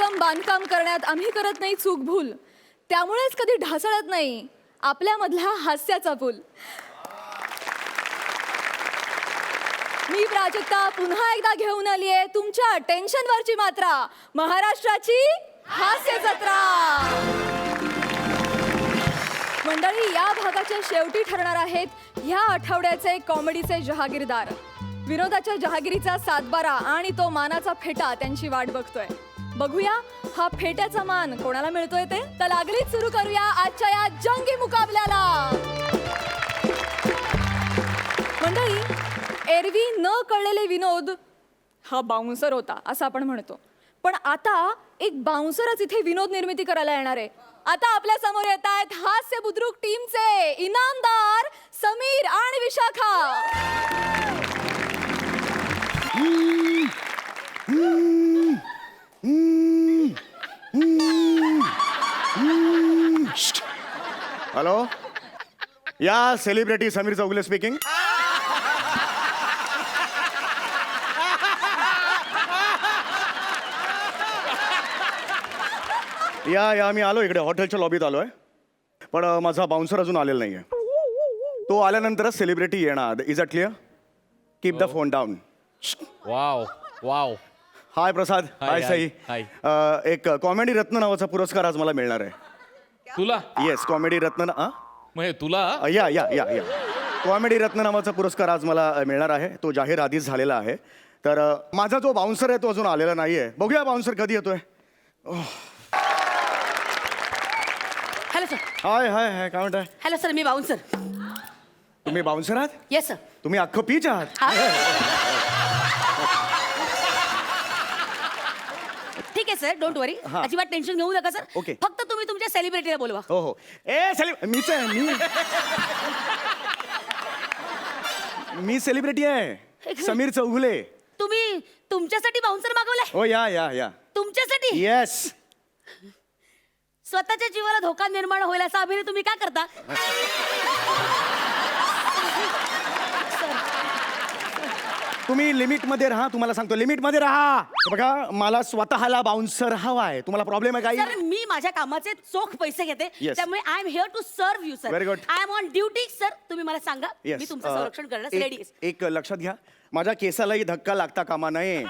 भक्कम बांधकाम करण्यात आम्ही करत नाही चूक भूल, त्यामुळेच कधी ढासळत नाही आपल्यामधला हास्याचा पूल. मी प्राजक्ता पुन्हा एकदा घेऊन आली आहे तुमच्या टेन्शनवरची मात्रा, महाराष्ट्राची हास्य जत्रा. मंडळी, या भागाच्या शेवटी ठरणार आहेत ह्या आठवड्याचे कॉमेडीचे जहागीरदार. विनोदाच्या जहागिरीचा सातबारा आणि तो मानाचा फेटा त्यांची वाट बघतोय. बघूया हा फेट्याचा मान कोणाला मिळतोय ते. तर लागलीच सुरू करूया आजच्या या जंगी मुकाबल्याला. मंडळी, एरवी न कळलेले विनोद हा बाउन्सर होता असं आपण म्हणतो, पण आता एक बाउन्सरच इथे विनोद निर्मिती करायला येणार आहे. आता आपल्या समोर येत आहेत हास्य बुद्रुक टीमचे इनामदार समीर आणि विशाखा. हॅलो, या सेलिब्रिटी समीर चौगुले स्पीकिंग. या मी आलो इकडे, हॉटेलच्या लॉबीत आलोय, पण माझा बाउन्सर अजून आलेला नाहीये. तो आल्यानंतरच सेलिब्रिटी येणार. Is it clear? Keep the phone down. Wow wow. Hi Prasad. Hi Sai. Hi. एक कॉमेडी रत्न नावाचा पुरस्कार आज मला मिळणार आहे. तुला येस, कॉमेडी रत्न. म्हणजे तुला या या या या कॉमेडी रत्न नावाचा पुरस्कार आज मला मिळणार आहे. तो जाहीर आधीच झालेला आहे. तर माझा जो बाउन्सर आहे तो अजून आलेला नाहीये. बघूया बाउन्सर कधी येतोय. Hello sir. हाय हाय हाय, काय म्हणताय? हॅलो सर, मी बाउन्सर. तुम्ही बाउन्सर आहात? Yes sir. तुम्ही अख्खं पीच आहात? ठीक आहे सर, डोंट वरी. हा. अजिबात टेन्शन घेऊ नका सर. ओके. फक्त तुम्ही तुमच्या सेलिब्रिटीला बोलवा. हो हो. मीच आहे. मी सेलिब्रिटी आहे, समीर चौगुले. तुम्ही तुमच्यासाठी बाउन्सर मागवलाय? हो, या या या. तुमच्यासाठी? येस. स्वतःच्या जीवाला धोका निर्माण होईल असा अभिनय तुम्ही का करता? तुम्ही लिमिट मध्ये राहा. तुम्हाला सांगतो, लिमिट मध्ये राहा. हे बघा, मला स्वतःला बाउन्सर हवा आहे. तुम्हाला प्रॉब्लेम आहे काही? सर, मी माझ्या कामाचे चोख पैसे घेते. Yes. त्यामुळे I am here to serve you sir. Very good. I am on duty sir. तुम्ही मला सांगा, Yes. मी तुमचं संरक्षण करण्यास रेडी आहे. एक लक्षात घ्या, माझ्या केसालाही धक्का लागता कामा नये.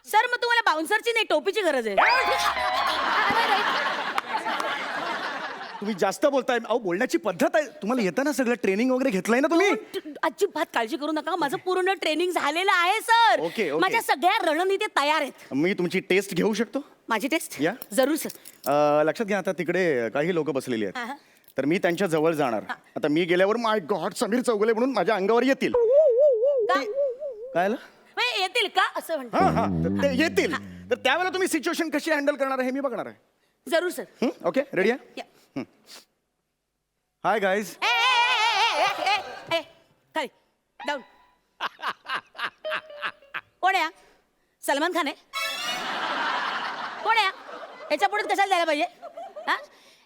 सर, मग तुम्हाला बाउन्सरची नाही टोपीची गरज आहे. तुम्ही जास्त बोलताय. अहो, बोलण्याची पद्धत आहे. तुम्हाला येतं ना सगळं, ट्रेनिंग वगैरे घेतलंय ना तुम्ही? अजिबात काळजी करू नका. माझं पूर्ण ट्रेनिंग झालेलं आहे सर. Okay, okay. माझ्या सगळ्या रणनीती तयार आहेत. मी तुमची टेस्ट घेऊ शकतो? माझी टेस्ट? या. जरूर सर. लक्षात घ्या, आता तिकडे काही लोक बसलेली हा, हा. आहेत, तर मी त्यांच्या जवळ जाणार. आता मी गेल्यावर माय गॉड समीर चौगुले म्हणून माझ्या अंगावर येतील. का? काय आलं? म्हणजे येतील का असं म्हणतो? हा हा, तर ते येतील. तर त्यावेळेला तुम्ही सिच्युएशन कशी हँडल करणार आहे हे मी बघणार आहे. जरूर सर. ओके, रेडी आहे? या. Hi guys. खाली डाऊन. कोण आहे हा? सलमान खान आहे? कोण आहे हा? याच्या पुढे कशाला जायला पाहिजे? हा?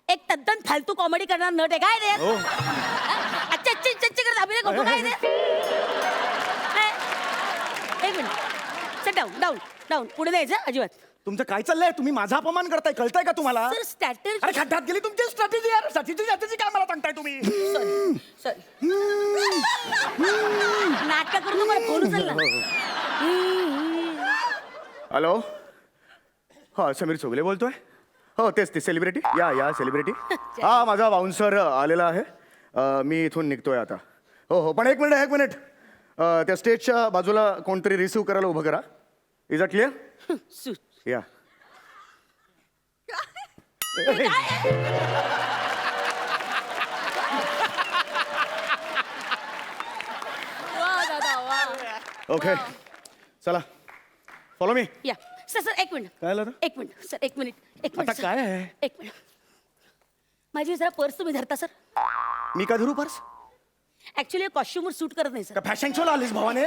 एक तद्दन फालतू कॉमेडी करणार नट आहे काय रे? हो. अच्छा अच्छा अच्छा करत अभिनय करतो काय रे? एक मिनिट. चल डाऊन डाऊन डाऊन. पुढे द्यायचं अजिबात. तुमचं काय चाललंय? तुम्ही माझा अपमान करताय, कळताय का तुम्हाला? Sir, strategy. अरे खड्ड्यात गेली तुमची स्ट्रॅटेजी यार. स्ट्रॅटेजी काय मला सांगताय तुम्ही? सॉरी. नाटक करून तुम्हाला फोन उचलला. हॅलो. हा, समीर चौगुले बोलतोय. हो, तेच ते सेलिब्रिटी. या सेलिब्रिटी. हा, माझा बाउन्सर आलेला आहे. मी इथून निघतोय आता. हो हो, पण एक मिनिट. त्या स्टेजच्या बाजूला कोणतरी रिसीव्ह करायला उभं करा. Is a clear? या. ओके, चला फॉलो मी. या सर एक मिनिट. काय झालं? एक मिनिट सर. एक मिनिट आता सर. काय आहे? एक मिनिट. माझी जरा पर्स तुम्ही धरता सर? मी का धरू पर्स? ऍक्च्युली कॉस्ट्युमवर सूट करत नाही सर. फॅशन शोला आलीस भावाने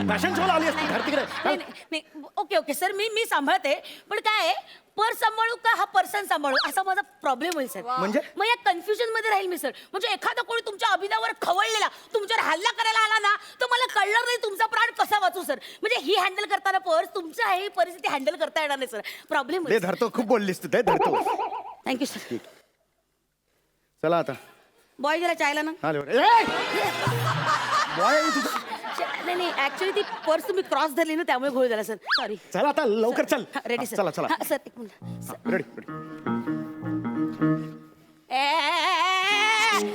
फॅशन शोला आली असती घर तिकडे नाही नाही ओके ओके सर मी सांभाळते पण काय आहे पर्स सांभाळू का हा पर्सन सांभाळू असा माझा प्रॉब्लेम होईल सर. म्हणजे? मग या कन्फ्युजन मध्ये राहील मी सर. म्हणजे एखादा कोणी तुमच्या अभिनयावर खवळलेला तुमच्यावर हल्ला करायला आला ना तर मला कळणार नाही तुमचा प्राण कसा वाचू सर. म्हणजे ही हँडल करताना पर्स तुमच्या ही परिस्थिती हँडल करता येणार नाही सर. प्रॉब्लेम ते धरतो खूप बोललीस तू ते धरतो थँक्यू सर. चला आता बॉय जरा चायला ना. आले बॉय तुझं नाही नाही ऍक्च्युली ती पर्स तुम्ही क्रॉस धरली ना त्यामुळे घोळ झाला सर. सॉरी. चला आता लवकर चल रेडी सर. चला चला सर एक मिनिट. रेडी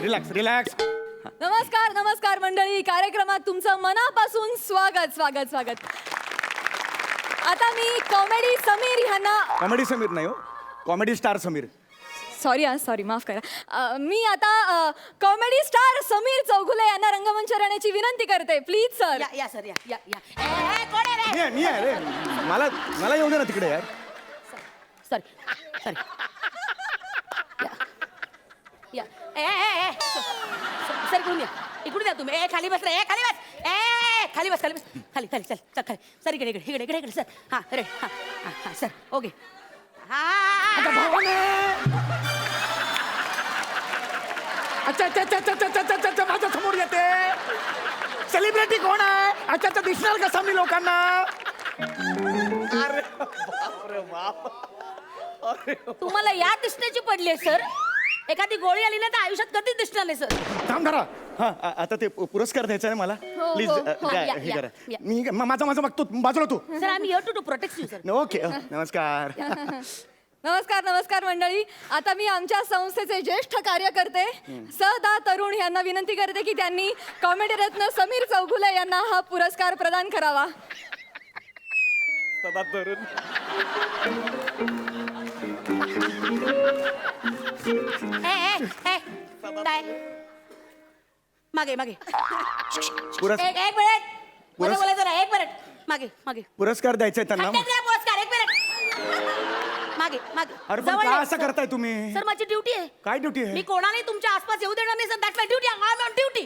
रिलॅक्स रिलॅक्स नमस्कार नमस्कार मंडळी, कार्यक्रमात तुमचं मनापासून स्वागत स्वागत स्वागत. आता मी कॉमेडी समीर ह्यांना कॉमेडी समीर नाही हो कॉमेडी स्टार समीर सॉरी माफ करा. मी आता कॉमेडी स्टार समीर चौगुले यांना रंगमंचावर येण्याची विनंती करते. Please sir. या सर या या या. कोण आहे रे? मी आहे रे मला मला येऊ दे ना तिकडे यार सॉरी या सर इकडून या इकडून या तुम्ही. खाली बस रे खाली बस. खाली बस खाली चल चल खाली सर इकडे इकडे इकडे इकडे सर. हा रे हा सर ओके. अच्छा माझ्या समोर येते सेलिब्रिटी कोण आहे अच्छा दिसणार कसा मी लोकांना अरे तुम्हाला या दिसण्याची पडली आहे सर. एखादी गोळी आली ना तर आयुष्यात कधीच दिसणार नाही सर. थांब धरा हा आता ते पुरस्कार द्यायचा आहे मला हो, प्लीज हो, हे या, करा या. मी माझं बघतो बाजूला तू sir I am here to protect you sir. Okay नमस्कार नमस्कार नमस्कार मंडळी. आता मी आमच्या संस्थेचे ज्येष्ठ कार्यकर्ते सदा तरुण यांना विनंती करते की त्यांनी कॉमेडी रत्न समीर चौगुले यांना हा पुरस्कार प्रदान करावा. सदा तरुण काय मागे मागे एक मिनिट मला बोलायचं ना. एक मिनिट मागे मागे. पुरस्कार द्यायचा आहे त्यांना खड्ड्यात द्या पुरस्कार. एक मिनिट मागे मागे. अरे पण जवळ का या. असं करताय तुम्ही सर माझी ड्युटी आहे. काय ड्युटी मी आहे कोणालाही तुमच्या आसपास येऊ देणार नाही sir. That's my duty. I am on duty.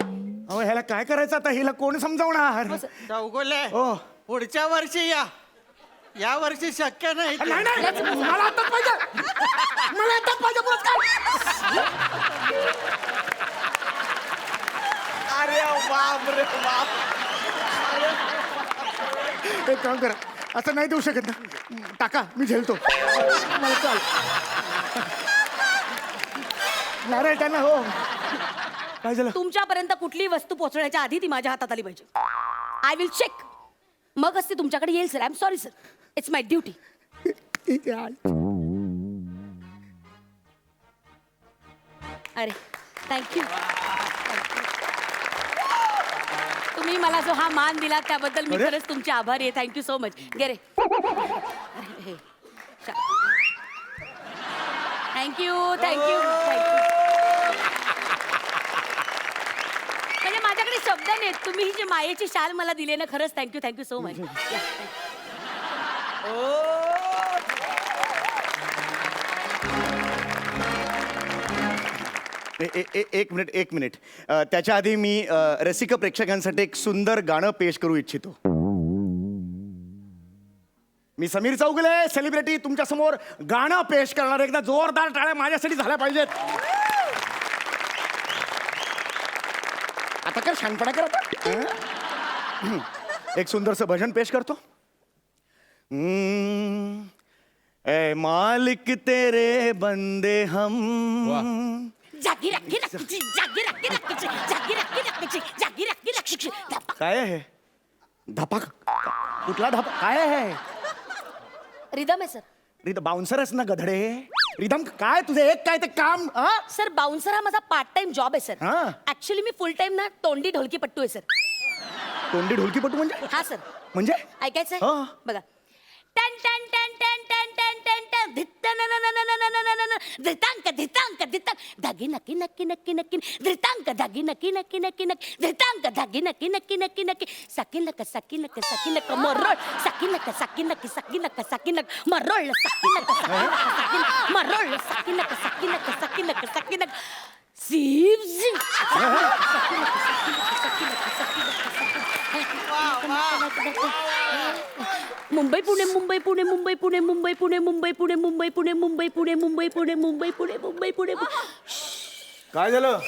अहो ह्याला काय करायचं आता हिला कोण समजावणार चौगुले हो पुढच्या वर्षी या वर्षी शक्य नाही ते. नाही नाही मला आताच पाहिजे मला आताच पाहिजे पुरस्कार अरे बाप रे बाप. एक काम करा असं नाही देऊ शकत ना टाका मी झेलतो मला चाल नारळ त्यांना हो काय झालं तुमच्यापर्यंत कुठलीही वस्तू पोहोचण्याच्या आधी ती माझ्या हातात आली पाहिजे. आय विल चेक मगच ती तुमच्याकडे येईल sir. I am sorry sir. It's my duty. अरे थँक्यू. तुम्ही मला जो हा मान दिला त्याबद्दल मी अरे. खरंच तुमचे आभारी आहे. Thank you so much. गे रे थँक्यू थँक्यू थँक्यू. म्हणजे माझ्याकडे शब्द नाहीत. तुम्ही ही जी मायेची शाल मला दिली ना खरंच थँक्यू सो मच. एक मिनिट त्याच्या आधी मी रसिक प्रेक्षकांसाठी एक सुंदर गाणं पेश करू इच्छितो. मी समीर चौगुले सेलिब्रिटी तुमच्या समोर गाणं पेश करणार. एकदा जोरदार टाळ्या माझ्यासाठी झाल्या पाहिजेत. आता काय शानपणा कर आता. एक सुंदरसं भजन पेश करतो. ए मालिक तेरे बंदे हम जागी रखी रखी जागी रखी रखी जागी रखी रखी जागी रखी रखी. काय आहे धपाक कुठला धप काय आहे रिदम आहे सर. रिदम बाउन्सरच ना गधडे. रिदम काय तुझे एक काय ते काम हा सर बाउन्सर हा माझा पार्ट टाइम जॉब आहे सर. हा. ऍक्च्युली मी फुल टाइम ना तोंडी ढोलकी पट्टू आहे सर. तोंडी ढोलकीपटू म्हणजे हा सर. म्हणजे ऐकायचंय हा. बघा. टन टन टन टन टन टन टन टन धित्तन न न न न न न न न धितांक धितांक धितांक धागी नक्की नक्की नक्की नक्की धितांक धागी नक्की नक्की नक्की नक्की धितांक धागी नक्की नक्की नक्की नक्की सकिनक सकिनक सकिनक मरोळ सकिनक सकिनक सकिनक सकिनक मरोळ सकिनक सकिनक सकिनक मरोळ सकिनक सकिनक सकिनक सकिनक झीप झीप मुंबई पुणे मुंबई पुणे मुंबई पुणे मुंबई पुणे मुंबई पुणे मुंबई पुणे मुंबई पुणे मुंबई पुणे मुंबई पुणे मुंबई पुणे काय झालं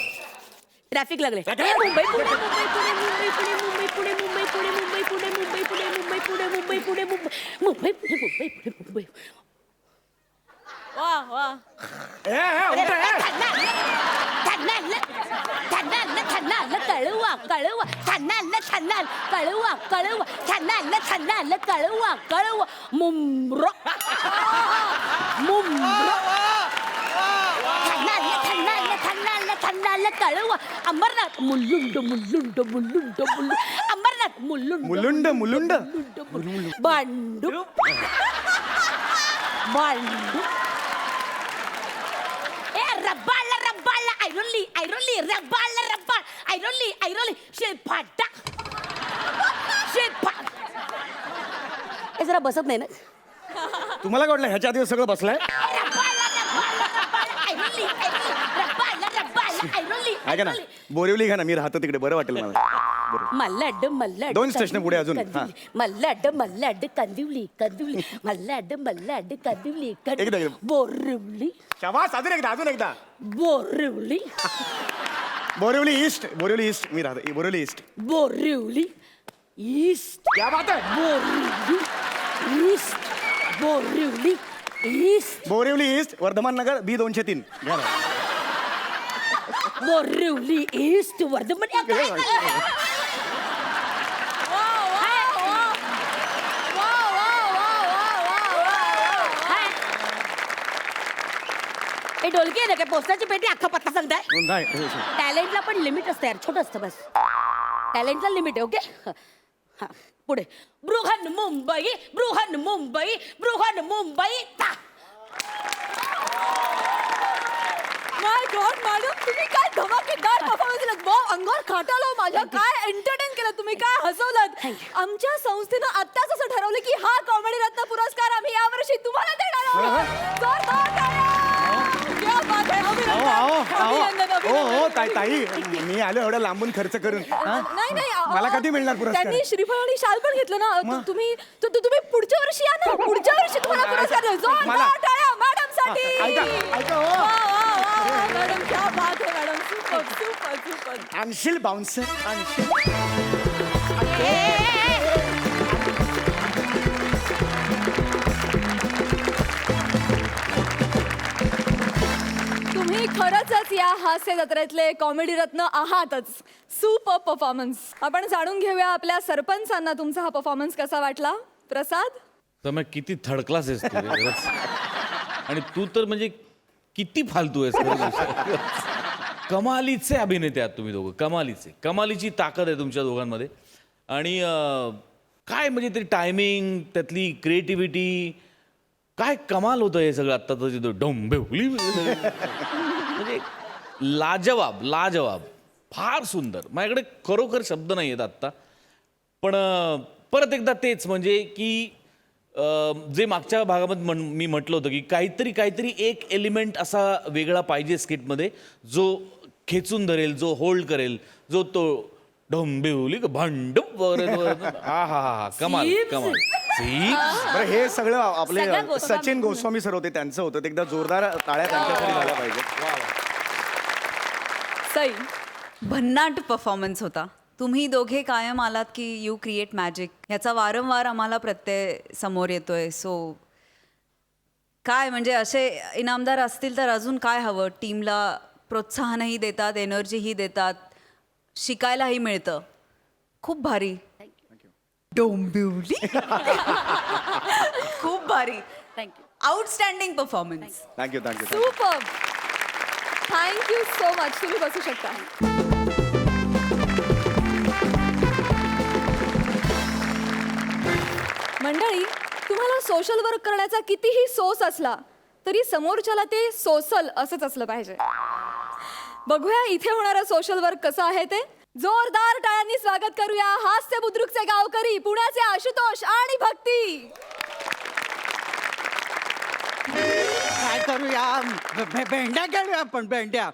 ट्रॅफिक लागले मुंबई पुणे मुंबई पुणे मुंबई पुणे मुंबई पुणे मुंबई पुणे मुंबई पुणे मुंबई पुणे मुंबई पुणे मुंबई पुणे मुंबई पुणे मुंबई पुणे मुंबई वा वा कळवा कळवा कळवा कळवा कळवा कळवा मुंब्र थंडाल कळवा अमरनाथ मुल्लुंड मुल्लुंड मुल्लुंड मुल्लुंड अमरनाथ मुल्लुंड मुलुंड बांडू बांडू ए रब्बाळ रब्बाळ ऐरोली रब्बाळ ऐरोली शेपाटा हे जरा बसत नाही ना तुम्हाला काय वाटलं ह्याच्या आधी सगळं बसलंय ऐका ना बोरिवली घ्या ना मी राहतो तिकडे बरं वाटेल मला बरं. मल्लाड दोन स्टेशन पुढे अजून, हा. मल्लाड कंदिवली मल्लाड कंदिवली एकदा. बोरिवली शाबास अजून एकदा बोरिवली बोरिवली ईस्ट मी राहतो बोरिवली ईस्ट बोरिवली ईस्ट क्या बात आहे बोरिवली ईस्ट बोरिवली ईस्ट वर्धमान नगर B203 घ्या ना. बोरिवली ईस्ट वर्धमान हे ढोलकी आहे ना काय पोस्टाची पेटी अख्खा पत्ता सांगताय नाही टॅलेंटला पण लिमिट असतं यार छोटं असतं बस टॅलेंटला लिमिट आहे ओके हा पुढे बृहन मुंबई ता माय गॉड मॅडम तुम्ही काय धमाकेदार परफॉर्मन्स दिलात वाव अंगावर काटालो माझ्या काय एंटरटेन केलं तुम्ही काय हसवलात आमच्या संस्थेनं आत्ताच असं ठरवलं की हा कॉमेडी रत्न पुरस्कार आम्ही यावर्षी तुम्हाला देणार आहोत जोरदार टाळ्या! क्या बात आहे अभिनंदन अभिनंदन ताई मी आलो एवढा लांबून खर्च करून हा? नाही मला कधी मिळणार पुरस्कार? त्यांनी श्रीफळ आणि शाल पण घेतलं ना तुम्ही पुढच्या वर्षी या ना पुढच्या वर्षी तुम्हाला पुरस्कार देऊ. जोरदार टाळ्या मॅडम साठी ऐका हो मॅडम क्या बात है मॅडम सुपर आणशील बाउन्सर आणशील तुम्ही खरंच या हास्य जत्रेतले कॉमेडी रत्न आहातच सुपर परफॉर्मन्स आपण जाणून घेऊया आपल्या सरपंचांना तुमचा हा परफॉर्मन्स कसा वाटला प्रसाद तर मग किती थर्ड क्लास आहेस तू खरंच. आणि तू तर म्हणजे किती फालतू आहेस खरंच. कमालीचे अभिनेते आहात तुम्ही दोघं कमालीची ताकद आहे तुमच्या दोघांमध्ये आणि काय म्हणजे ते टायमिंग त्यातली क्रिएटिव्हिटी काय कमाल होतं हे सगळं आत्ताचं डोंबिवली म्हणजे लाजवाब फार सुंदर माझ्याकडे खरोखर शब्द नाही आहेत आत्ता पण परत एकदा तेच म्हणजे की जे मागच्या भागामध्ये मी म्हटलं होतं की काहीतरी एक एलिमेंट असा वेगळा पाहिजे स्किटमध्ये जो खेचून धरेल जो होल्ड करेल जो तो डोंबिवली भांड हा कमाल बरं हे सगळं सगळं आपले गोस्वामी सचिन गोस्वामी सर होते त्यांचं होतं ते एकदा जोरदार टाळ्या त्यांच्यासाठी झाल्या पाहिजे सई भन्नाट परफॉर्मन्स होता तुम्ही दोघे कायम आलात की यू क्रिएट मॅजिक ह्याचा वारंवार आम्हाला प्रत्यय समोर येतोय सो काय म्हणजे असे इनामदार असतील तर अजून काय हवं टीमला प्रोत्साहनही देतात एनर्जीही देतात शिकायलाही मिळतं खूप भारी डोंबिवली खूप भारी thank you outstanding performance thank you super thank you so much तुम्ही बसू शकता मंडळी तुम्हाला सोशल वर्क करण्याचा कितीही सोस असला तरी समोरच्याला ते सोसल असंच असलं पाहिजे बघूया इथे होणारं सोशल वर्क कसं आहे ते जोरदार टाळ्यांनी स्वागत करूया हास्य बुद्रुकचे गावकरी पुण्याचे आशुतोष आणि भक्ती काय करूया भेंड्या खेळूया आपण भेंड्या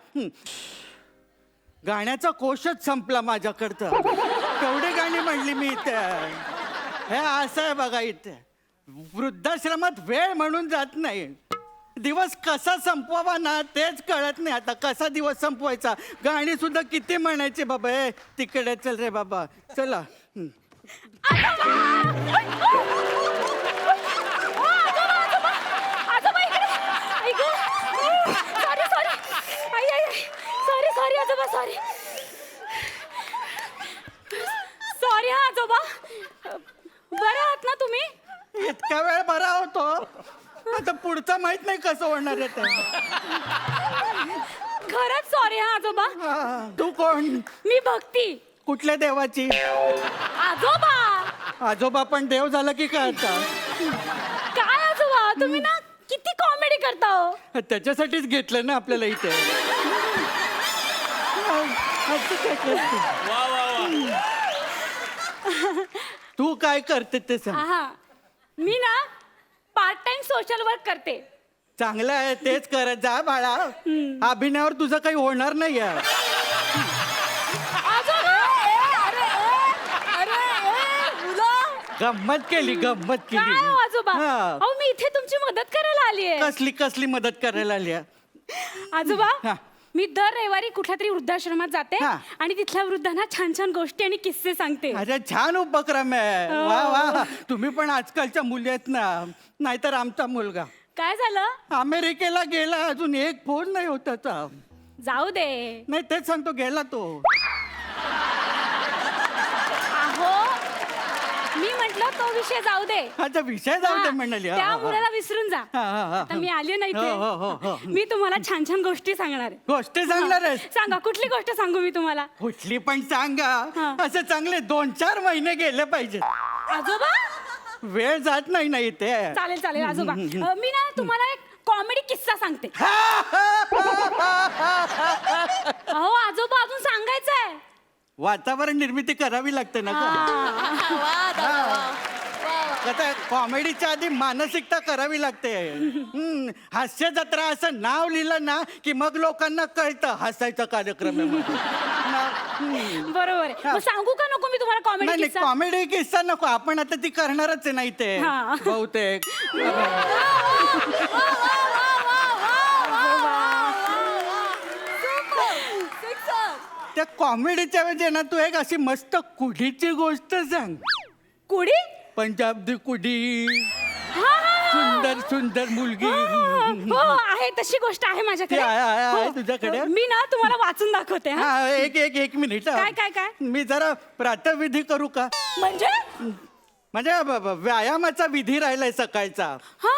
गाण्याचा कोशच संपला माझ्याकडचा. केवढी गाणी म्हणली मी इथे. हे असं आहे बघा, इथे वृद्धाश्रमात वेळ म्हणून जात नाही. दिवस कसा संपवावा ना तेच कळत नाही आता. कसा दिवस संपवायचा. गाणी सुद्धा किती म्हणायचे बाबा. ए तिकडे चल रे बाबा, चला. सॉरी आजोबा, सॉरी हा आजोबा. बरं आहात ना तुम्ही? इतका वेळ बरा होतो, आता पुढचं माहित नाही कसं होणार आहे ते. खरंच सॉरी हा आजोबा. तू कोण? मी भक्ती. कुठल्या देवाची? आजोबा आजोबा पण देव झालं की काय आता? काय आजोबा तुम्ही ना किती कॉमेडी करता हो. त्याच्यासाठीच घेतलं ना आपल्याला इथे. असं काय करते? तू काय करते ते सांग. हा मी ना पार्ट टाइम सोशल वर्क करते. चांगलं आहे, तेच करत जा बाळा. अभिनयावर तुझं काही होणार नाही आहे. आजोबा गंमत केली, गंमत काय हो केली. आजोबा? हा. अहो मी इथे तुमची मदत करायला आली आहे. कसली कसली मदत करायला आली आहे? आजोबा हा. मी दर रविवारी कुठल्या तरी वृद्धाश्रमात जाते हा. आणि तिथल्या वृद्धांना छान छान गोष्टी आणि किस्से सांगते. अरे छान उपक्रम आहे. वा वा, तुम्ही पण आजकालच्या मुली आहेत ना. नाहीतर आमचा मुलगा काय झालं? अमेरिकेला गेला, अजून एक फोन नाही होत त्याचा. जाऊ दे. नाही तेच सांगतो, गेला तो. अहो मी म्हंटल तो विषय जाऊ दे. आता विषय जाऊ दे हा, म्हणाली. हा, त्या हा, मुलाला विसरून जा. हा, हा, हा. आता मी आली नाही हो, हो, हो, हो. मी तुम्हाला छान छान गोष्टी सांगणार आहे. गोष्टी सांगणार आहेस? सांगा कुठली गोष्ट सांगू मी तुम्हाला? कुठली पण सांगा. हा. असं चांगले 2-4 महिने गेले पाहिजेत. आजोबा वेळ जात नाही ना इथे. चालेल चालेल आजोबा. मी ना तुम्हाला एक कॉमेडी किस्सा सांगते. अहो आजोबा अजून सांगायचं आहे. वातावरण निर्मिती करावी लागते ना का? कॉमेडीच्या आधी मानसिकता करावी लागते. हास्य जत्रा असं नाव लिहिलं ना की मग लोकांना कळतं हसायचा कार्यक्रम आहे म्हणून. बरोबर आहे. मग सांगू का नको मी तुम्हाला कॉमेडी नाही किस्सा? कॉमेडी किस्सा नको. आपण आता ती करणारच आहे ना इथे हा. बहुतेक. त्या कॉमेडीच्या वेळी ना तू एक अशी मस्त कुडीची गोष्ट सांग. कुडी? पंजाबी कुडी, हा, हा, हा. सुंदर सुंदर मुलगी. हो आहे तशी गोष्ट आहे माझ्याकडे. ती आहे हो. तुझ्याकडे? मी ना तुम्हाला वाचून दाखवते. हा. हा एक मिनिट. काय, काय, काय? मी जरा प्रातःविधी करू का? म्हणजे म्हणजे व्यायामाचा विधी राहिलाय सकाळचा. हा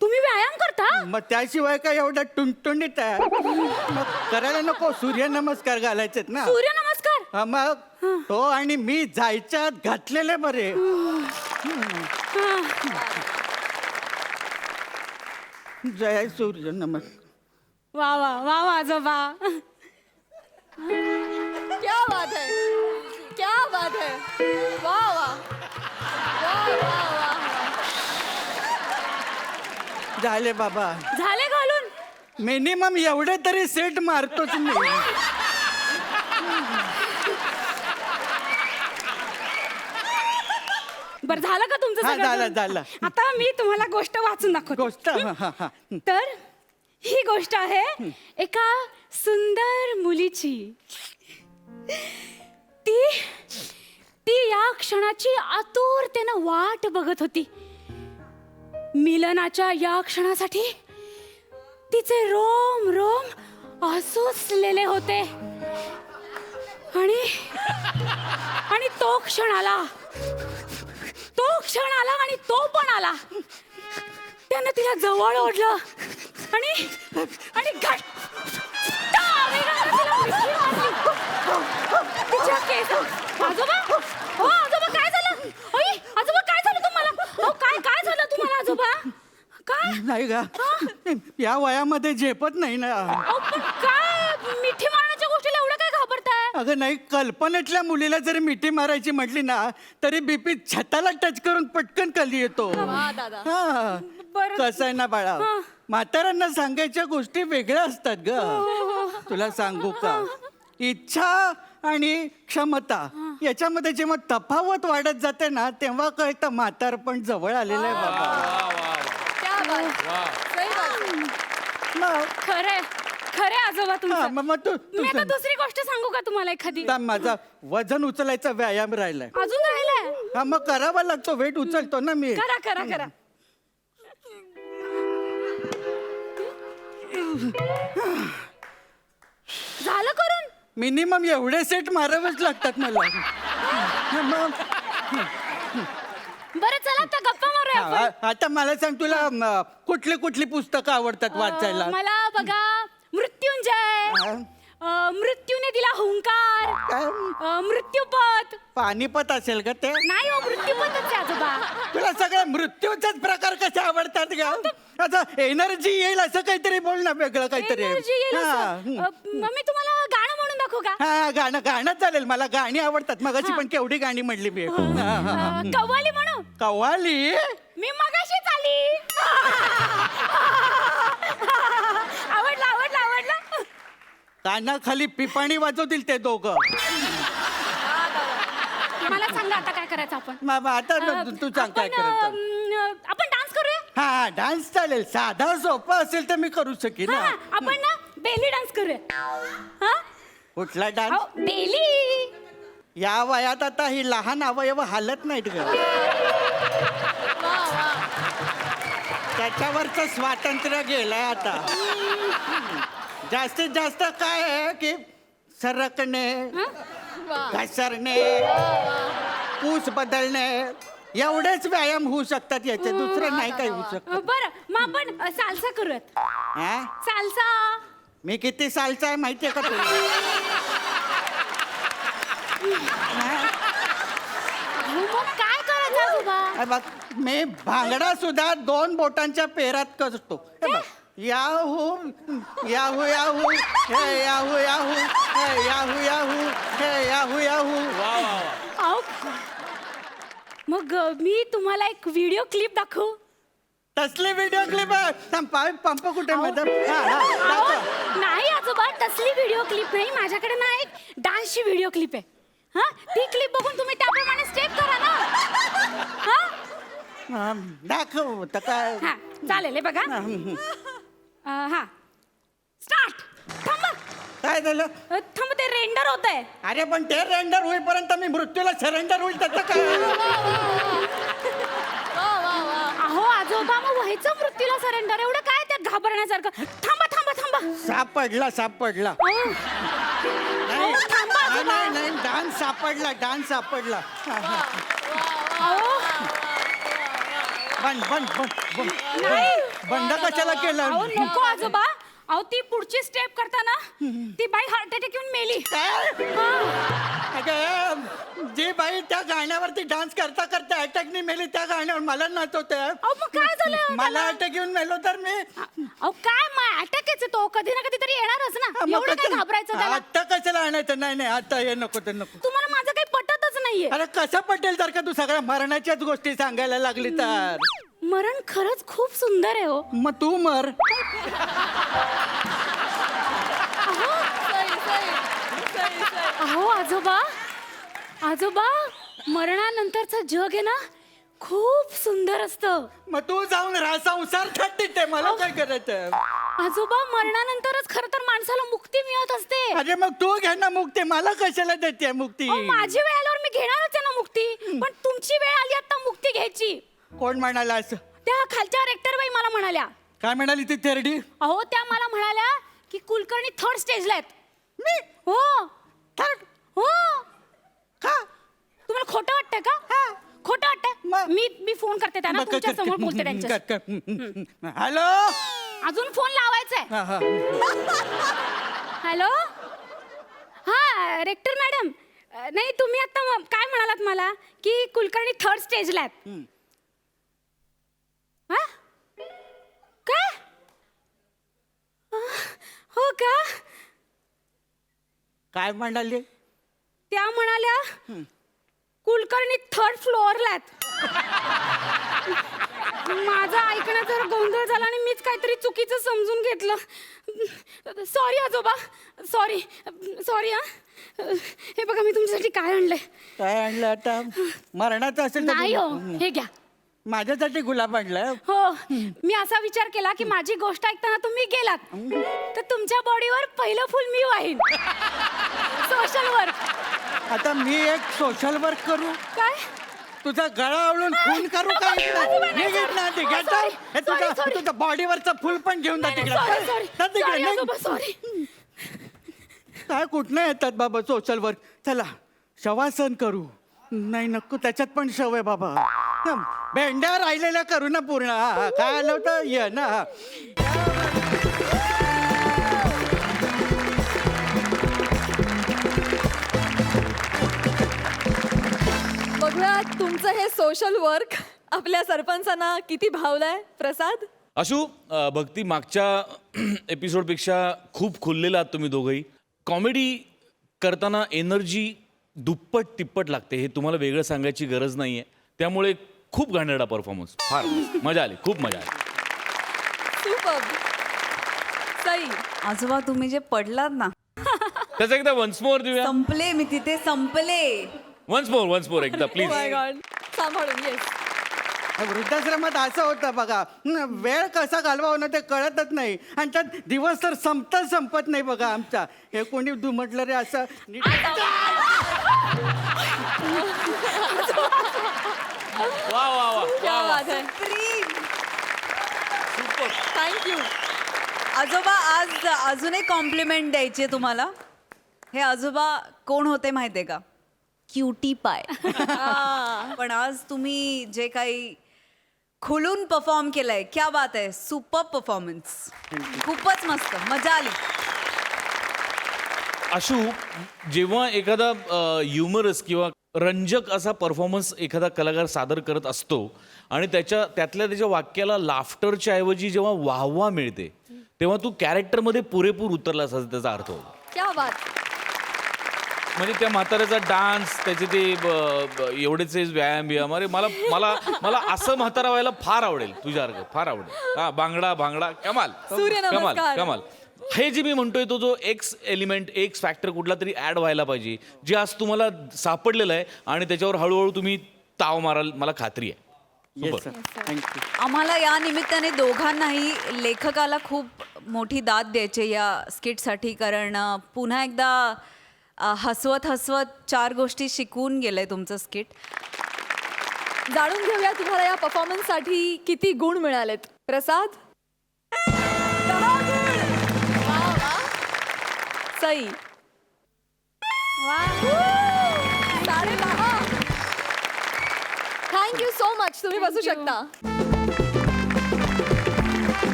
तुम्ही व्यायाम करता? मग त्याशिवाय काय एवढं टुणटुणीत आहे? मग करायला नको. सूर्यनमस्कार घालायचेत ना. सूर्य नमस्कार. हा, मग तो आणि मी जायच्या आत घातलेले बरे. जय सूर्य नमस्कार. वा वा वा वा आजोबा. क्या बात है, क्या बात है. वा वा वा वा वा. झाले बाबा. झाले घालून? मिनिमम एवढे तरी सेट मारतोच मी. बरं झालं का तुमचं हा, सगळं झालं, करून? झालं. आता मी तुम्हाला गोष्ट वाचून दाखवते. गोष्ट हा, हा, हा. तर ही गोष्ट आहे एका सुंदर मुलीची. ती ती या क्षणाची आतुरतेनं वाट बघत होती. मिलनाच्या या क्षणासाठी तिचे रोम रोम आसुसलेले होते. आणि तो क्षण आला आणि तो पण आला. त्यानं तिला जवळ ओढलं आणि घट्ट वेगानं तिला मिठी मारली. तिच्या केसात. आजोबा हो आजोबा काय झालं? आई आजोबा काय झालं तुम्हाला? अहो काय झालं तुम्हाला आजोबा? काय? नाही का या वयामध्ये झेपत नाही ना. अहो, पण काय मिठी मारण्याच्या गोष्टीला एवढं काय घाबरताय? अगं नाही, कल्पनेतल्या मुलीला जरी मिठी मारायची म्हटली ना तरी बीपी छताला टच करून पटकन खाली येतो. वा दादा. हा बरं. कसं आहे ना बाळा, म्हाताऱ्यांना सांगायच्या गोष्टी वेगळ्या असतात ग. तुला सांगू का, इच्छा आणि क्षमता याच्यामध्ये जेव्हा तफावत वाढत जाते ना तेव्हा कळतं म्हातारपण जवळ आलेलं आहे बाबा. क्या बात. सही बात. मग खरंय खरंय आजोबा हा, तुमचं मग तू मी आता दुसरी गोष्ट सांगू का तुम्हाला एखादी आता माझा वजन उचलायचा व्यायाम राहिलाय. अजून राहिलाय हा मग करावा लागतो, वेट उचलतो ना मी. करा करा करा झालं करून मिनिमम एवढे सेट मारावेच लागतात मला. मग बरं चला आता गप्पा मारूया आपण. आता मला सांग तुला कुठली कुठली पुस्तकं आवडतात वाचायला? मला बघा मृत्युंजय मृत्यूने दिला हुंकार काय? मृत्यूपथ पानिपत असेल का ते? नाही हो मृत्यूपथच आहे आजोबा तुला सगळ्या मृत्यूचेच प्रकार कसे आवडतात का? आता एनर्जी येईल असं काहीतरी बोल ना, वेगळं काहीतरी. एनर्जी येईल हा, असं. मग मी तुम्हाला गाणं म्हणून दाखवू का हा गाणं गाणं चालेल, मला गाणी आवडतात. मगाशी पण केवढी गाणी म्हणली मी. हा, हा. कव्वाली म्हणू कव्वाली? मी मगाशीच आली आवडला आवडला आवडला कानाखाली पिपाणी वाजवतील ते दोघं. मला सांगा आता काय करायचं आपण आता तू सांग काय करायचं. आपण डान्स करूया हा डान्स चालेल, साधा सोपा असेल तर मी करू शकेन. हा, आपण ना बेली डान्स करूया हा कुठला डान्स? अहो, बेली या वयात आता ही लहान अवयव हालत नाहीत ग. त्याच्यावरचं स्वातंत्र्य गेलंय आता. जास्तीत जास्त काय आहे की सरकणे, घसरणे, पूस बदलणे एवढेच व्यायाम होऊ शकतात याचे, दुसरं नाही काही होऊ शकत. बरं मग आपण सालसा करूयात हा? सालसा मी किती सालचा आहे माहितीये का तुला? अहो, मग काय करायचं आजोबा हे बघ, मी भांगडा सुद्धा 2 बोटांच्या पेरात करतो. हे बघ, याहू याहू याहू हे याहू याहू हे याहू याहू हे याहू याहू. अहो, मग मी तुम्हाला एक व्हिडिओ क्लिप दाखवू तसली व्हिडिओ क्लिप पंप कुठे अहो, मॅडम? हा, हा, दाखव. अहो, नाही आजोबा तसली व्हिडिओ क्लिप नाही माझ्याकडे ना एक डान्सची व्हिडिओ क्लिप आहे हा ती क्लिप बघून तुम्ही त्याप्रमाणे स्टेप करा ना हा हा, दाखव तर काय. हा चालेल हे बघा हा स्टार्ट थांबा काय झालं? थांब ते रेंडर होत आहे अरे पण ते रेंडर होईपर्यंत मी मृत्यूला सरेंडर होईल त्याचं काय? अहो आजोबा मग व्हायचं मृत्यूला सरेंडर एवढं काय त्यात घाबरण्यासारखं थांबा थांबा थांबा सापडला सापडला. अहो, थांबा नाही आजोबा. नाही नाही, डान्स सापडला डान्स सापडला. हा, हा. अहो बंद बंद बंद बंद. नाही बंद कशाला अहो केलं? नको आजोबा अहो ती पुढची स्टेप करताना ती बाई हार्ट अटॅक येऊन मेली काय? हा. अगं, जी बाई त्या गाण्यावरती डान्स करता करता अटॅकनी मेली त्या गाण्यावर मला नाचवते. अहो मग काय झालं मला त्याला? अटॅक येऊन मेलो तर मी अहो काय मग अटॅकच तो कधी ना कधीतरी येणारच ना मग एवढं काय कसं- घाबरायचं त्याला आता कशाला आणायचं? नाही नाही आता हे नको ते नको. तुम्हाला माझं काही पटतच नाहीये अरे कसं पटेल तर का तू सगळ्या मरणाच्याच गोष्टी सांगायला लागली तर? मरण खरंच खूप सुंदर आहे हो मग तू मर. अहो आजोबा आजोबा मरणानंतरचं जग आहे ना खूप सुंदर असतं मग तू जाऊन राहा, संसार थट्टी ते मला काय करायचं? आजोबा मरणानंतरच खरं तर माणसाला मुक्ती मिळत असते अरे मग तू घे ना मुक्ती, मला कशाला देते मुक्ती? अहो, माझी वेळ आल्यावर मी घेणारच आहे ना मुक्ती पण तुमची वेळ आली आता मुक्ती घ्यायची कोण म्हणाला असं? त्या खालच्या रेक्टर बाई मला म्हणाल्या काय म्हणाली ती थेरडी? अहो त्या मला म्हणाल्या की कुलकर्णी 3rd स्टेजला आहेत मी हो थर्ड हो का? तुम्हाला खोटं वाटतंय का खोटं वाटतंय मग- मी फोन करते त्यांना तुमच्या समोर बोलते त्यांच्या हॅलो. अजून फोन लावायचाय हा, हा. हॅलो हा रेक्टर मॅडम नाही तुम्ही आता काय म्हणालात मला की कुलकर्णी 3rd स्टेजला आहेत हा? काय हो का काय म्हणाली? त्या म्हणाल्या कुलकर्णी 3rd फ्लोअरला आहेत माझा ऐकण्याचा गोंधळ झाला आणि मीच काहीतरी चुकीचं समजून घेतलं. सॉरी आजोबा, सॉरी सॉरी हा. हे बघा मी तुमच्यासाठी काय आणलंय. काय आणलं आता? मरणाचं असेल तर नाही हो, तू- हे घ्या. माझ्यासाठी गुलाब आणलाय. हो, मी असा विचार केला की माझी गोष्ट ऐकताना तुम्ही गेलात तर तुमच्या बॉडीवर पहिलं फुल मी वाहीन. Social work. आता मी एक सोशल वर्क करू, काय? तुझा गळा आवळून खून करू काय? नाही, sorry. हे Sorry, sorry. तुझं बॉडीवरचं फुल पण घेऊन जा तिकडे. जा तिकडे, निघ. सॉरी. काय कुठनं येतात बाबा सोशल वर्क? चला शवासन करू. नाही नको, त्याच्यात पण शव आहे बाबा. भेंड्या राहिलेल्या करू ना पूर्ण. हा, काय आलं होतं ये ना. बघूया तुमचं हे सोशल वर्क आपल्या सरपंचांना किती भावलंय. प्रसाद, अशू, भक्ती, मागच्या एपिसोडपेक्षा खूप खुललेला आहात तुम्ही दोघंही. कॉमेडी करताना एनर्जी दुप्पट तिप्पट लागते, हे तुम्हाला वेगळं सांगायची गरज नाही आहे. त्यामुळे खूप घाणेरडा परफॉर्मन्स, फार मजा आली, खूप मजा आली. सुपर. सई, आजोबा तुम्ही जे पडलात ना, त्याचा एकदा वन्स मोर देऊया. संपले मी तिथे, संपले. वन्स मोर एकदा प्लीज. माय गॉड, सांभाळून. येस. वृद्धाश्रमात असं होतं बघा, वेळ कसा घालवावा ना ते कळतच नाही. आणि त्यात दिवस तर संपत नाही बघा आमचा. हे कोणी म्हटलं रे असं नीट- वा वा वा क्या बात है. थँक्यू. आजोबा आज अजून एक कॉम्प्लिमेंट द्यायची आहे तुम्हाला. हे आजोबा कोण होते माहितीये का? क्युटी पाय. पण आज तुम्ही जे काही खुलून परफॉर्म केलंय, क्या बात आहे. सुपर परफॉर्मन्स, खूपच मस्त, मजा आली. आशू, जेव्हा एखादा ह्युमरस किंवा रंजक असा परफॉर्मन्स एखादा कलाकार सादर करत असतो आणि त्यातल्या त्याच्या वाक्याला लाफ्टरच्या ऐवजी जेव्हा वाहवा मिळते, तेव्हा तू कॅरेक्टरमध्ये पुरेपूर उतरलास असा त्याचा अर्थ होतो. क्या बात. म्हणजे त्या म्हाताऱ्याचा डान्स, त्याचे ते एवढेचे व्यायाम, अरे मला मला मला असं म्हातारा व्हायला फार आवडेल तुझ्यासारखं, फार आवडेल. हा, बांगडा कमाल, सूर्यनमस्कार. कमाल. हे जे मी म्हणतोय तो जो एक्स एलिमेंट, एक्स फॅक्टर कुठला तरी ऍड व्हायला पाहिजे, जे आज तुम्हाला सापडलेलं आहे आणि त्याच्यावर हळूहळू तुम्ही ताव माराल, मला खात्री आहे. Yes, sir. Thank you. आम्हाला या निमित्ताने दोघांनाही लेखकाला खूप मोठी दाद द्यायची या स्किटसाठी, कारण पुन्हा एकदा हसवत 4 गोष्टी शिकवून गेलंय तुमचं स्किट. जाणून घेऊया तुम्हाला या परफॉर्मन्ससाठी किती गुण मिळालेत. प्रसाद, 10 गुण. वा वा. सई, 10.5. Thank you so much. तुम्ही बसू शकता.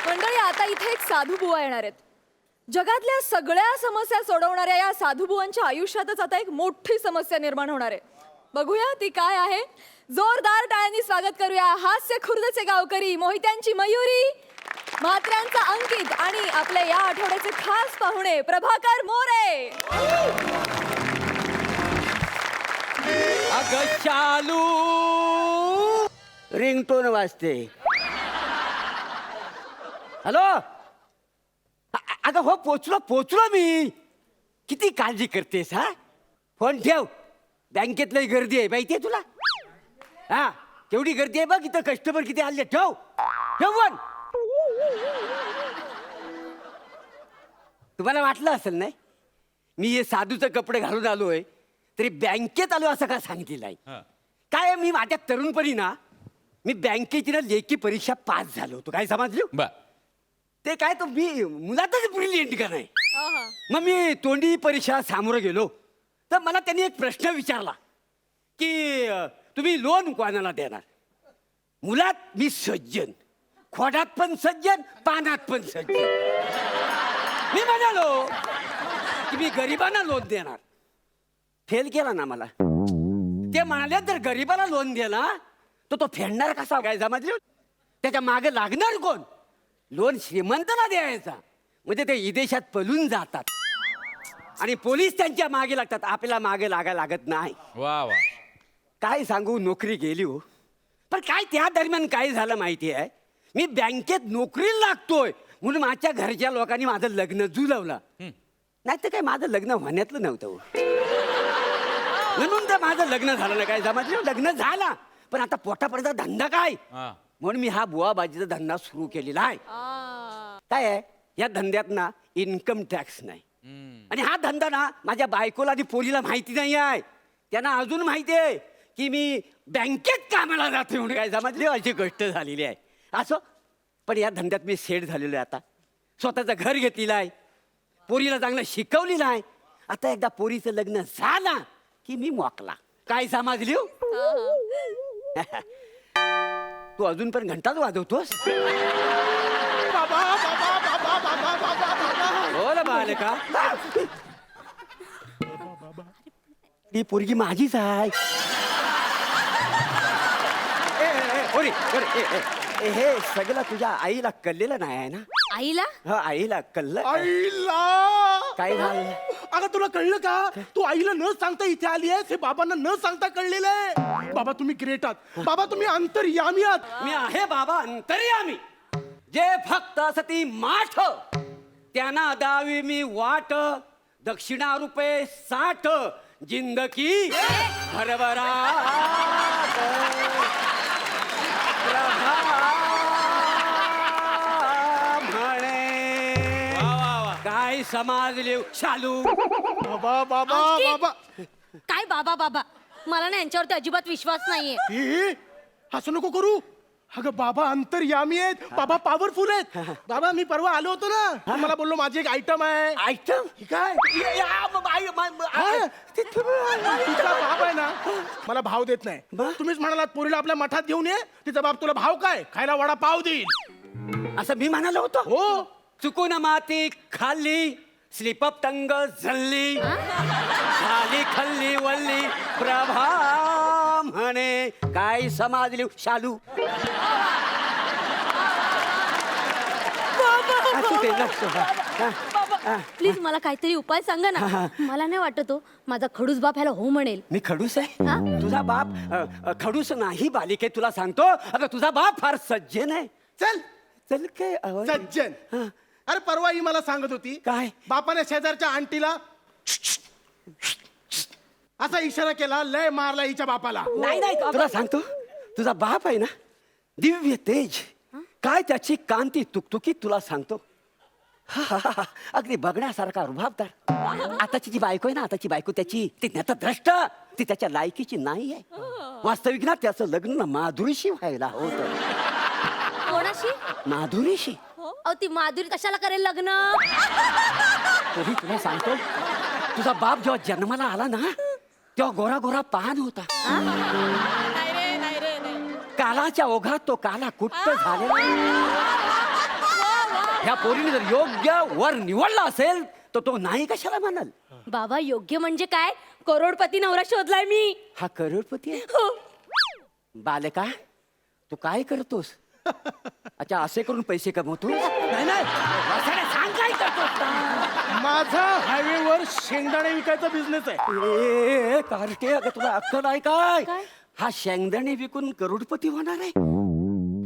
मंडळी, आता इथे एक साधू बुवा येणार आहेत. जगातल्या सगळ्या समस्या सोडवणाऱ्या या साधू बुवांच्या आयुष्यातच आता एक मोठी समस्या निर्माण होणार आहे. बघूया ती काय आहे. जोरदार टाळ्यांनी स्वागत करूया हास्य खुर्दचे गावकरी, मोहित्यांची मयुरी, म्हात्र्यांचा अंकित आणि आपले या आठवड्याचे खास पाहुणे प्रभाकर मोरे. अगं चालू रिंगटोन वाजते. हॅलो, अगं हो, पोचलो मी. किती काळजी करतेस हा? फोन ठेव, बँकेत लई गर्दी आहे माहितीये तुला. हा, केवढी गर्दी आहे बघ इथं, कस्टमर किती आले. ठेव फोन. तुम्हाला वाटलं असेल नाही मी हे साधूचं कपडे घालून आलोय तरी बँकेत आलो असं का सांगितलेलं आहे. काय मी माझ्या तरुणपणी ना, मी बँकेची ना लेखी परीक्षा पास झालो होतो. काय समजलं? ते काय तो मी मुलातच ब्रिलियंट का नाही. मग मी तोंडी परीक्षा सामोरं गेलो तर मला त्यांनी एक प्रश्न विचारला की तुम्ही लोन कोणाला देणार. मुलात मी सज्जन, खोडात पण सज्जन, पानात पण सज्जन. मी म्हणालो की मी गरिबांना लोन देणार. फेल केला ना मला. ते म्हणाले जर गरिबाला लोन दिला तर तो फेडणार कसा. काय समजलं? त्याच्या मागे लागणार कोण? लोन श्रीमंतांना द्यायचा म्हणजे ते विदेशात पळून जातात आणि पोलीस त्यांच्या मागे लागतात, आपल्याला मागे लागायला लागत नाही. वा वा. काय सांगू, नोकरी गेली हो. पण काय त्या दरम्यान काय झालं माहिती आहे, मी बँकेत नोकरीला लागतोय म्हणून माझ्या घरच्या लोकांनी माझं लग्न जुळवलं. नाही तर काय माझं लग्न होण्यातलं नव्हतं हो. म्हणून तर माझं लग्न झालं ना, काय समजलं, लग्न झाला पण आता पोटापर्यंत धंदा काय, हा. म्हणून मी हा बुवाबाजीचा धंदा सुरू केलेला आहे. काय आहे, या धंद्यात ना इन्कम टॅक्स नाही. आणि हा धंदा ना माझ्या बायकोला आणि पोरीला माहिती नाही आहे. त्यांना अजून माहिती आहे की मी बँकेत कामाला जाते म्हणून, काय समजले, अशी गोष्ट झालेली आहे. असं पण या धंद्यात मी सेट झालेलो आहे. आता स्वतःचं घर घेतलेलं आहे, पोरीला चांगलं शिकवलेलं आहे. आता एकदा पोरीचं लग्न झालं की मी मोकला. काय समजली हो? तू अजून पण घंटाच वाजवतोस. बोल बालका, ती पोरगी माझीच आहे. पोरी, पोरी, हे सगळं तुझ्या आईला कळलेलं नाही आहे ना? आईला हा, आईला कळलं. आईला काय झालं? अगं तुला कळलं का, तू आईला न सांगता इथे आली आहेस, हे बाबांना न सांगता कळलेलं आहे. बाबा तुम्ही ग्रेट आहात, बाबा तुम्ही अंतर्यामी आहात. मी आहे बाबा अंतर्यामी, जे फक्त सती माठ त्यांना दावी मी वाट. दक्षिणा रुपये 60, जिंदगी भरभराट. प्रभा म्हणे काय समाजले शालू. बाबा बाबा आणखी? बाबा काय बाबा बाबा, मला ना यांच्यावरती अजिबात विश्वास नाहीये. हे असं नको करू. अगं बाबा अंतर्यामी आहेत, बाबा पॉवरफुल आहेत. बाबा मी परवा आलो होतो ना, मला बोललो माझी एक आयटम आहे. आयटम ही काय हा? तिचा बाप आहे ना मला भाव देत नाही. तुम्हीच म्हणालात पोरीला आपल्या मठात घेऊन ये, तिचा बाप तुला भाव काय, खायला वडा पाव देईल. असं मी म्हणालो होतो. हो चुकून माती खाल्ली, स्लिपअप टंग झल्ली, खाली खल्ली वल्ली. प्रभा म्हणे काय समाजली शालू. असू दे, लक्ष द्या. प्लीज मला काहीतरी उपाय सांगा ना. मला नाही वाटत हो माझा खडूस बाप ह्याला हो म्हणेल. मी खडूस आहे? तुझा बाप खडूस नाही बालिके, तुला सांगतो. अगं तुझा बाप फार सज्जन आहे. चल चल काय आवाज? सज्जन. हा. अरे परवा ही मला सांगत होती काय? बापाने शेजारच्या आंटीला असा इशारा केला, लय मारला हिच्या बापाला. नाही नाही, तुला सांगतो, तुझा बाप आहे ना दिव्य तेज, काय त्याची कांती तुकतुकीत, तुला सांगतो. अगदी बघण्यासारखा रुबाबदार. आताची जी बायको आहे ना, आताची बायको त्याची ती द्रष्ट, ती त्याच्या लायकीची नाही आहे. वास्तविक ना त्याचं लग्न ना माधुरीशी व्हायला होतं. कोणाशी? माधुरीशी. अहो ती माधुरी कशाला करेल लग्न? तरी तुला सांगतो, तुझा बाप जेव्हा जन्माला आला ना तेव्हा गोरा गोरा पान होता. कालाच्या ओघात तो काला कुट्ट झालेला. ह्या पोरीने जर योग्य वर निवडला असेल तर तो नाही कशाला म्हणाल. बाबा योग्य म्हणजे काय? करोडपती नवरा शोधलाय मी. हा करोडपती आहे? हो. बालका तू काय करतोस? अच्छा, असे करून पैसे कमवतो? नाही नाही, सांग काय करतोस? माझा हायवेवर शेंगदाणे विकायचा बिझनेस आहे. ए कार्टे, अगं तुला अक्कल आहे काय? काय? हा शेंगदाणे विकून करोडपती होणार आहे?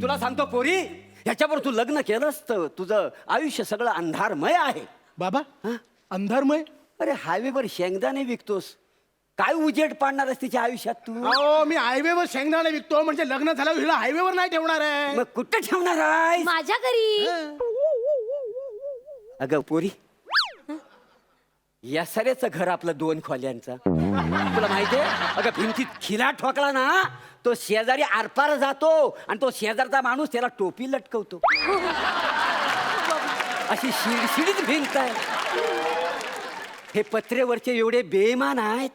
तुला सांगतो पोरी, ह्याच्यावर तू लग्न केलंस तर तुझं आयुष्य सगळं अंधारमय आहे. बाबा अंधारमय? अरे हायवेवर शेंगदाणे विकतोस, काय उजेड पाडणारस तिच्या आयुष्यात तू? अहो मी हायवेवर शेंगदाणे विकतो म्हणजे लग्न झाल्यावर हिला हायवेवर नाही ठेवणार आहे. मग कुठे ठेवणार आहे? माझ्या घरी. अगं पोरी, या सरेचं घर आपलं 2 खोल्यांचं, तुला माहितीये? अगं भिंतीत खिला ठोकला ना तो शेजारी आरपार जातो आणि तो शेजारचा माणूस त्याला टोपी लटकवतो. अशी शिडशिडीत भिंत आहे. हे पत्रेवरचे एवढे बेईमान आहेत,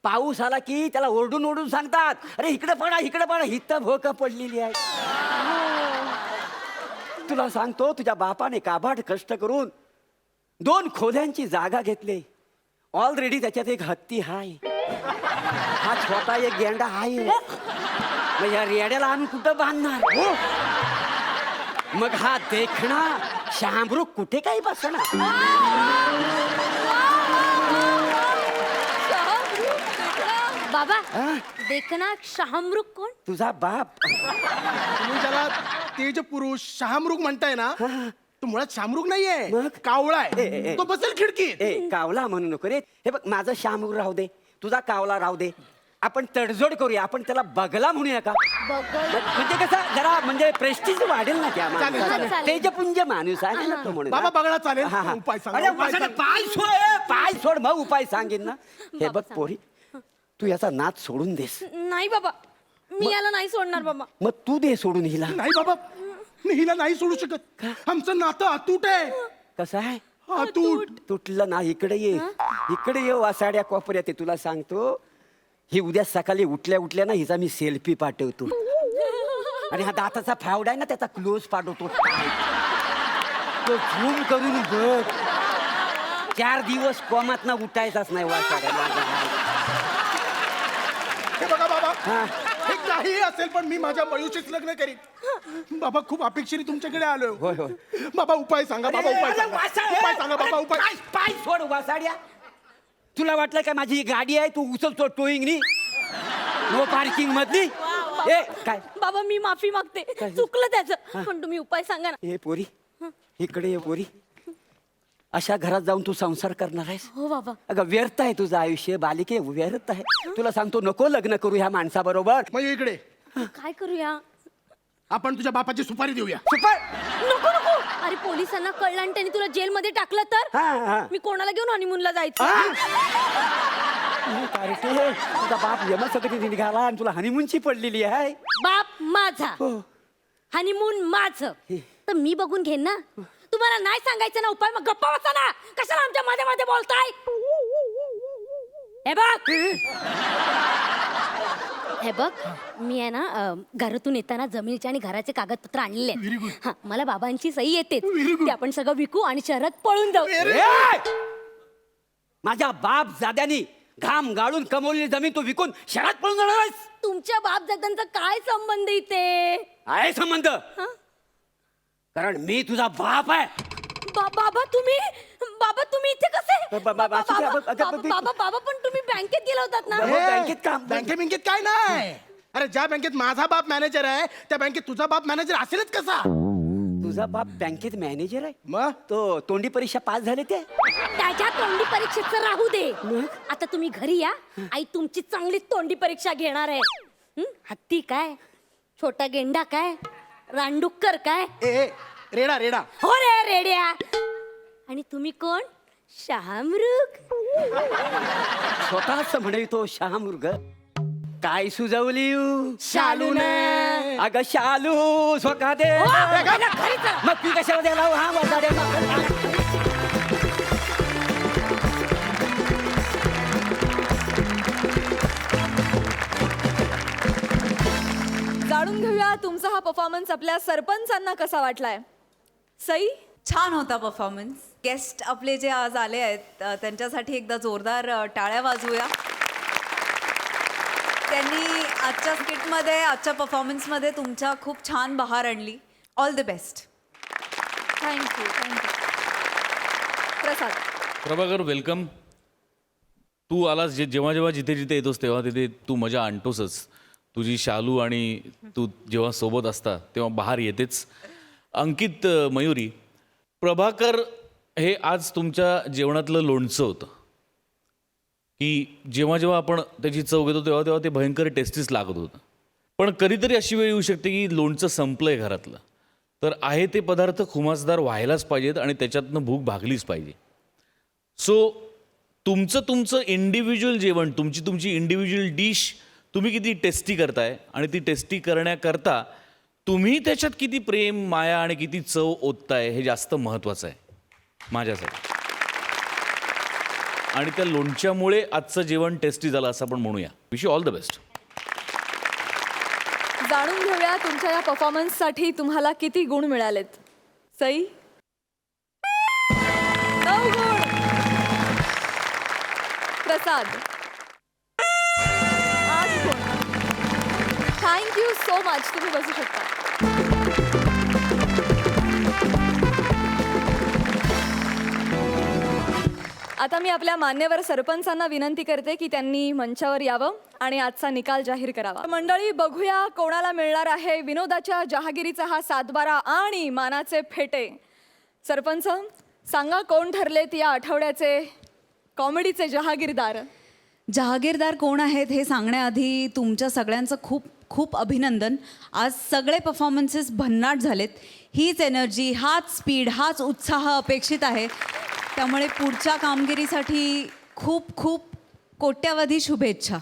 पाऊस आला की त्याला ओरडून ओरडून सांगतात, अरे इकडे पडा इकडे पडा, हित भोक पडलेली आहे. तुला सांगतो, तुझ्या बापाने काबाड कष्ट करून 2 खोल्यांची जागा घेतली. ऑलरेडी त्याच्यात एक हत्ती हाय, हा छोटा एक गेंडा आहे. मग या रेड्याला आम्ही कुठं बांधणार? मग हा देखणा शामरू कुठे काही बसणार? बाबा देख ना शाहमृग कोण? तुझा बाप. तुम्ही त्याला तेज पुरुष शहामृग म्हणताय ना, तो मुळात शामृग नाहीये, मग? कावळा ए, ए, आहे. ए. तो बसेल खिडकीत. ए कावला म्हणू नको रे. हे बघ माझं शामूर राहू दे, तुझा कावला राहू दे. आपण तडजोड करूया, आपण त्याला बगला म्हणूया का? म्हणजे कसं जरा म्हणजे प्रेस्टिज वाढेल ना त्या चालेल, माणसाला. चालेल. तेजपुंज माणूस आहे ना तो म्हणून. बाबा बघा चालेल. हा, हा. उपाय सांगा, अरे, उपाय वासाने सांगा. पाय सोड पाय सोड मग उपाय सांगेन ना. हे बघ पोरी, तू याचा नाच सोडून देस. नाही बाबा मी याला नाही सोडणार बाबा. मग तू दे सोडून हिला. नाही बाबा, मी हिला नाही सोडू शकत. आमचं नातं अतूट आहे. कसं आहे? अतूट. तुटलं ना. इकडे ये, इकडे ये वासाड्या कोपऱ्यात आहे. तुला सांगतो ही उद्या सकाळी उठल्या उठल्या ना हिचा मी सेल्फी पाठवतो. आणि हा दाताचा फावडा आहे ना त्याचा क्लोज पाठवतो. तो झूम करून बघ. 4 दिवस कोमात ना उठायचाच नाही वासाड्या माझा. हे बघा बाबा, हा. हे काहीही असेल पण मी माझ्या मयुशीच लग्न करीन. बाबा खूप अपेक्षेने तुमच्याकडे आलोय. होय, होय. बाबा उपाय सांगा, बाबा उपाय अरे, सांगा. वासाड्या. उपाय सांगा बाबा, उपाय. पाय सोड वासाड्या. तुला वाटलं काय माझी ही गाडी आहे तू उचलतो टोईंग नी नो पार्किंग मधली? ए काय बाबा मी माफी मागते, चुकलं त्याचं. पण तुम्ही उपाय सांगा ना. हे पोरी इकडे ये पोरी. अशा घरात जाऊन तू संसार करणार आहेस? हो बाबा. अगं व्यर्थ आहे तुझं आयुष्य बालिके, व्यर्थ आहे. तुला सांगतो नको लग्न करू ह्या माणसाबरोबर. मयू इकडे. काय करूया? आपण तुझ्या बापाची सुपारी देऊया. सुपर. नको नको. अरे पोलिसांना कळलं आणि त्यांनी तुला जेलमध्ये टाकलं तर हा, हा. मी कोणाला घेऊन हनीमूनला जायचं? कार्टे, तुझा बाप यमसकटी निघाला आणि तुला हनीमूनची पडलेली आहे. बाप माझा, हनीमून माझं, तर मी बघून घेईन ना. तुम्हाला नाही सांगायचं ना उपाय, मग गप्पा बसा ना. कशाला आमच्या मध्ये मध्ये बोलताय? हे बघ, हे बघ, मी आहे ना घरातून येताना जमिनीचे आणि घराचे कागदपत्र आणलेले आहेत. हा, मला बाबांची सही येते. ते आपण सगळं विकू आणि शहरात पळून जाऊ. ए! माझ्या बाप जाद्यानी घाम गाळून कमवलेली जमीन तू विकून शहरात पळून जाणार आहेस? तुमच्या बापदादांचा काय संबंध इथे? आहे संबंध. कारण मी तुझा बाप आहे. बाबा तुम्ही इथे कसे? बाबा पण तुम्ही बँकेत गेला होतात ना? हो, बँकेत काम. बँकेत काय नाही. अरे ज्या बँकेत माझा बाप मॅनेजर आहे त्या बँकेत तुझा बाप मॅनेजर असेलच कसा? तुझा बाप बँकेत मॅनेजर आहे? मग तो तोंडी परीक्षा पास झाले ते? त्याच्या तोंडी परीक्षेचं राहू दे. आता तुम्ही घरी या, आई तुमची चांगली तोंडी परीक्षा घेणार आहे. हत्ती काय, छोटा गेंडा काय, रांडुक्कर काय? ए रेडा रेडा. हो रे रेड्या. आणि तुम्ही कोण? शहामृग. स्वतःच म्हणे तो शहामृग. काय सुजवली शालूने. अगं शालू स्वतः दे. मग तू कशाला द्यायला हा वजाड्या? जाणून घेऊया तुमचा हा परफॉर्मन्स आपल्या सरपंचांना कसा वाटलाय. सई, छान होता परफॉर्मन्स. गेस्ट आपले जे आज आले आहेत त्यांच्यासाठी एकदा जोरदार टाळ्या वाजवूया. त्यांनी आजच्या स्किटमध्ये, आजच्या परफॉर्मन्समध्ये तुमच्या खूप छान बहार आणली. All the best. Thank you. Prasad, Prabhakar welcome. तू आलास जेव्हा जेव्हा जिथे जिथे येतोस तेव्हा तिथे तू मजा आणतोसच. तुझी शालू आणि तू जेव्हा सोबत असता तेव्हा बहार येतेच. अंकित, मयुरी, प्रभाकर हे आज तुमच्या जेवणातलं लोणचं होतं की जेव्हा जेव्हा आपण त्याची चव घेतो तेव्हा तेव्हा ते भयंकर टेस्टीच लागत होतं. पण कधीतरी अशी वेळ येऊ शकते की लोणचं संपलं आहे घरातलं, तर आहे ते पदार्थ खुमासदार व्हायलाच पाहिजेत आणि त्याच्यातनं भूक भागलीच पाहिजे. सो तुमचं इंडिव्हिज्युअल जेवण, तुमची इंडिव्हिज्युअल डिश तुम्ही किती टेस्टी करताय आणि ती टेस्टी करण्याकरता तुम्ही त्याच्यात किती प्रेम, माया आणि किती चव ओतताय हे जास्त महत्त्वाचं आहे माझ्यासाठी. आणि त्या लोणच्यामुळे आजचं जेवण टेस्टी झालं असं आपण म्हणूया. Wish you all the best. जाणून घेऊया तुमच्या या परफॉर्मन्ससाठी तुम्हाला किती गुण मिळालेत. सई, 9 गुण. प्रसाद, 8 गुण. Thank you so much. तुम्ही बसू शकता. आता मी आपल्या मान्यवर सरपंचांना विनंती करते की त्यांनी मंचावर यावं आणि आजचा निकाल जाहीर करावा. मंडळी, बघूया कोणाला मिळणार आहे विनोदाच्या जहागिरीचा हा सातबारा आणि मानाचे फेटे. सरपंच, सांगा कोण ठरलेत या आठवड्याचे कॉमेडीचे जहागीरदार. जहागीरदार कोण आहेत हे सांगण्याआधी तुमच्या सगळ्यांचं खूप खूप अभिनंदन. आज सगळे परफॉर्मन्सेस भन्नाट झालेत. हीच एनर्जी, हाच स्पीड, हाच उत्साह अपेक्षित आहे. त्यामुळे पुढच्या कामगिरीसाठी खूप खूप कोट्यावधी शुभेच्छा.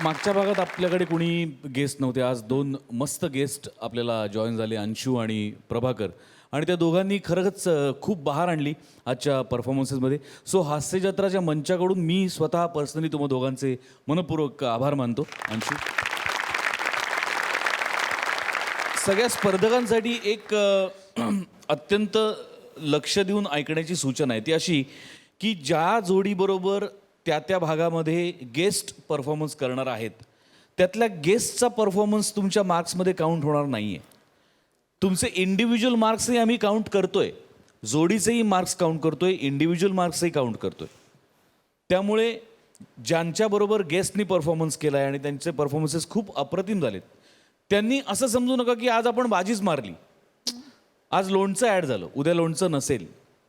मागच्या भागात आपल्याकडे कोणी गेस्ट नव्हते. आज 2 मस्त गेस्ट आपल्याला जॉईन झाले, अंशू आणि प्रभाकर. आणि त्या दोघांनी खरंच खूप बहार आणली आजच्या परफॉर्मन्सेसमध्ये. सो हास्यजत्राच्या मंचाकडून मी स्वतः पर्सनली तुम्हा दोघांचे मनपूर्वक आभार मानतो. अंशू, सगळ्या स्पर्धकांसाठी एक अत्यंत लक्ष देऊन ऐकण्याची सूचना आहे. ती अशी की ज्या जोडीबरोबर त्या भागामध्ये गेस्ट परफॉर्मन्स करणार आहेत त्यातल्या गेस्टचा परफॉर्मन्स तुमच्या मार्क्समध्ये काउंट होणार नाही आहे. तुमचे इंडिव्हिज्युअल मार्क्सही आम्ही काउंट करतोय, जोडीचेही मार्क्स काउंट करतोय, इंडिव्हिज्युअल मार्क्सही काउंट करतोय. त्यामुळे ज्यांच्याबरोबर गेस्टनी परफॉर्मन्स केला आहे आणि त्यांचे परफॉर्मन्सेस खूप अप्रतिम झालेत, त्यांनी असं समजू नका की आज आपण बाजीच मारली, आज लोणचं ॲड झालं, उद्या लोणचं नसेल.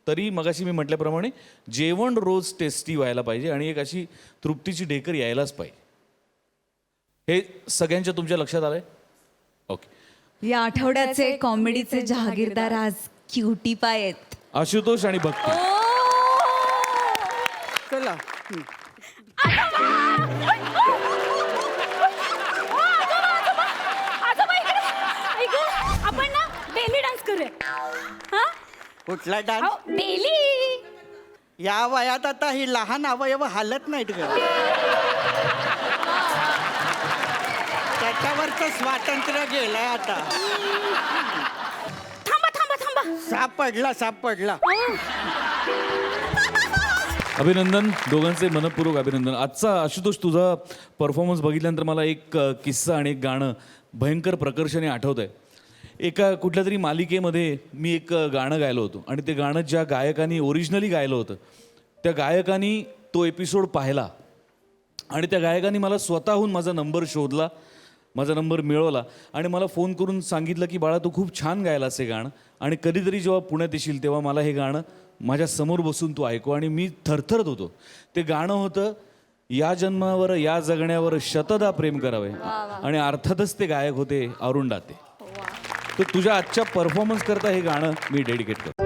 तरी मगाशी मी म्हटल्याप्रमाणे जेवण रोज टेस्टी व्हायला पाहिजे आणि एक अशी तृप्तीची ढेकर यायलाच पाहिजे. हे सगळ्यांच्या तुमच्या लक्षात आलंय? ओके. या आठवड्याचे कॉमेडीचे जहागीरदार आज क्युटी पाय आहेत. आशुतोष आणि भक्ती. चला. आपण ना बेली डान्स करूया. हा, कुठला डान्स? बेली. या वयात आता ही लहान अवयव हालत नाहीत ग. त्याच्यावरचं स्वातंत्र्य गेलंय आता. थांबा थांबा थांबा. सापडला. अभिनंदन, दोघांचे मनपूर्वक अभिनंदन. आजचा आशुतोष तुझा परफॉर्मन्स बघितल्यानंतर मला एक किस्सा आणि एक गाणं भयंकर प्रकर्षाने आठवत आहे. एका कुठल्या तरी मालिकेमध्ये मी एक गाणं गायलो होतो आणि ते गाणं ज्या गायकाने ओरिजिनली गायलं होतं त्या गायकाने तो एपिसोड पाहिला आणि त्या गायकाने मला स्वतःहून माझा नंबर शोधला, माझा नंबर मिळवला आणि मला फोन करून सांगितलं की बाळा, तू खूप छान गायलास हे गाणं आणि कधीतरी जेव्हा पुण्यात येशील तेव्हा मला हे गाणं माझ्या समोर बसून तू ऐकू. आणि मी थरथरत होतो. ते गाणं होतं या जन्मावर या जगण्यावर शतदा प्रेम करावे आणि अर्थातच ते गायक होते अरुण दाते. तर तुझ्या आजच्या परफॉर्मन्स करता हे गाणं मी डेडिकेट करतो.